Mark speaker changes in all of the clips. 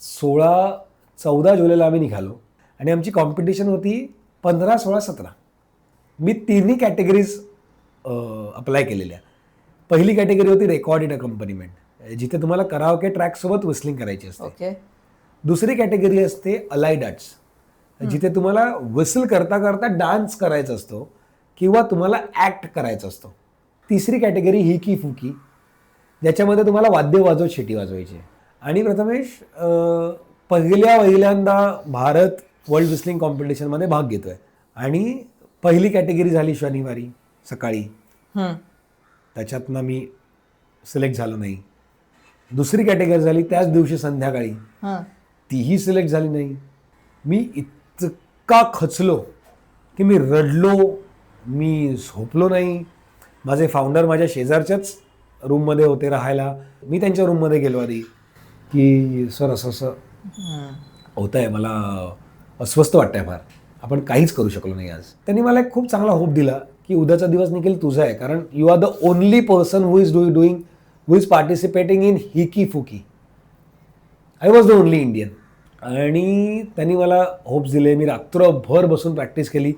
Speaker 1: 14 जुलैला आम्ही निघालो आणि आमची कॉम्पिटिशन होती 15, 16, 17. मी तिन्ही कॅटेगरीज अप्लाय केलेल्या. पहिली कॅटेगरी होती रेकॉर्डेड अकंपनीमेंट, जिथे तुम्हाला कराओके ट्रॅकसोबत विस्लिंग करायची असते.
Speaker 2: ओके.
Speaker 1: दुसरी कॅटेगरी असते अलाइड आर्ट्स, जिथे तुम्हाला विसल करता करता डान्स करायचा असतो किंवा तुम्हाला ॲक्ट करायचा असतो. तिसरी कॅटेगरी ही की फुकी, ज्याच्यामध्ये तुम्हाला वाद्य वाजवत शिटी वाजवायची. आणि प्रथमेश पहिल्यांदा भारत वर्ल्ड विस्लिंग कॉम्पिटिशनमध्ये भाग घेतोय. आणि पहिली कॅटेगरी झाली शनिवारी सकाळी, त्याच्यातनं मी सिलेक्ट झालो नाही. दुसरी कॅटेगरी झाली त्याच दिवशी संध्याकाळी, तीही सिलेक्ट झाली नाही. मी इतका खचलो की मी रडलो, मी झोपलो नाही. माझे फाउंडर माझ्या शेजारच्याच रूममध्ये होते राहायला. मी त्यांच्या रूममध्ये गेलो आधी की सर असं असं होत आहे, मला अस्वस्थ वाटतंय फार, आपण काहीच करू शकलो नाही आज. त्यांनी मला एक खूप चांगला होप दिला की उद्याचा दिवस निखिल तुझा आहे, कारण you are the only person who is participating in हिकी फुकी. I was the only Indian. आणि त्यांनी मला होप्स दिले. मी रात्रभर बसून प्रॅक्टिस केली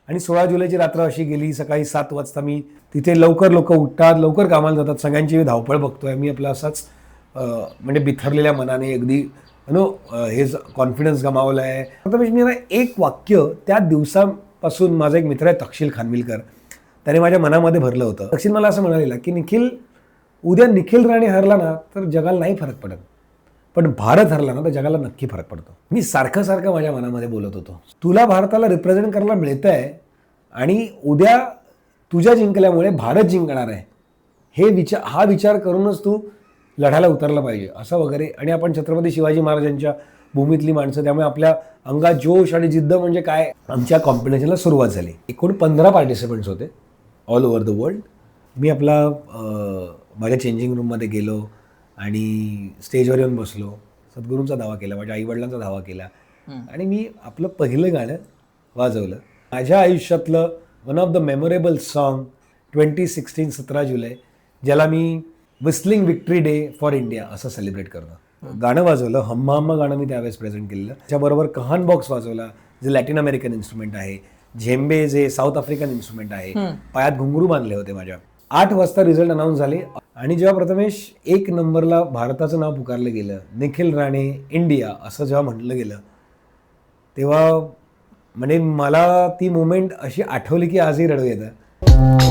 Speaker 1: आणि 16 जुलैची रात्र अशी गेली. सकाळी 7 वाजता मी तिथे लवकर लोक उठतात, लवकर कामाला जातात, सगळ्यांची धावपळ बघतोय मी. आपला असाच म्हणजे बिथरलेल्या मनाने अगदी हे कॉन्फिडन्स गमावला आहे. आता मी एक वाक्य त्या दिवसापासून, माझा एक मित्र आहे तक्षिल खानविलकर, त्याने माझ्या मनामध्ये भरलं होतं. तक्षिल मला असं म्हणालेला की निखिल, उद्या निखिल राणे हरला ना तर जगाला नाही फरक पडत, पण भारत हरला ना तर जगाला नक्की फरक पडतो. मी सारखं माझ्या मनामध्ये बोलत होतो, तुला भारताला रिप्रेझेंट करायला मिळत आहे आणि उद्या तुझ्या जिंकल्यामुळे भारत जिंकणार आहे, हा विचार करूनच तू लढायला उतरला पाहिजे असं वगैरे. आणि आपण छत्रपती शिवाजी महाराजांच्या भूमीतली माणसं, त्यामुळे आपल्या अंगात जोश आणि जिद्द म्हणजे काय. आमच्या कॉम्पिटिशनला सुरुवात झाली. एकूण 15 पार्टिसिपंट्स होते ऑल ओव्हर द वर्ल्ड. मी माझ्या चेंजिंग रूममध्ये गेलो आणि स्टेजवर येऊन बसलो. सद्गुरूंचा धावा केला, माझ्या आईवडिलांचा धावा केला आणि मी आपलं पहिलं गाणं वाजवलं. माझ्या आयुष्यातलं one of the memorable song 2016 17 जुलै, ज्याला मी whistling victory day for India असं सेलिब्रेट करतो, गाणं वाजवलं. हम्मा हम्मा गाणं मी त्यावेळेस प्रेझेंट केलेलं. त्याच्याबरोबर कहान बॉक्स वाजवला, जे लॅटिन अमेरिकन इन्स्ट्रुमेंट आहे. झेंबे जे साऊथ आफ्रिकन इन्स्ट्रुमेंट आहे. पायात घुंगरू बांधले होते माझ्या. 8 वाजता रिझल्ट अनाऊन्स झाले आणि जेव्हा प्रथमेश 1 नंबरला भारताचं नाव पुकारलं गेलं, निखिल राणे इंडिया असं जेव्हा म्हटलं गेलं, तेव्हा म्हणजे मला ती मोमेंट अशी आठवली की आजही रडू येतं.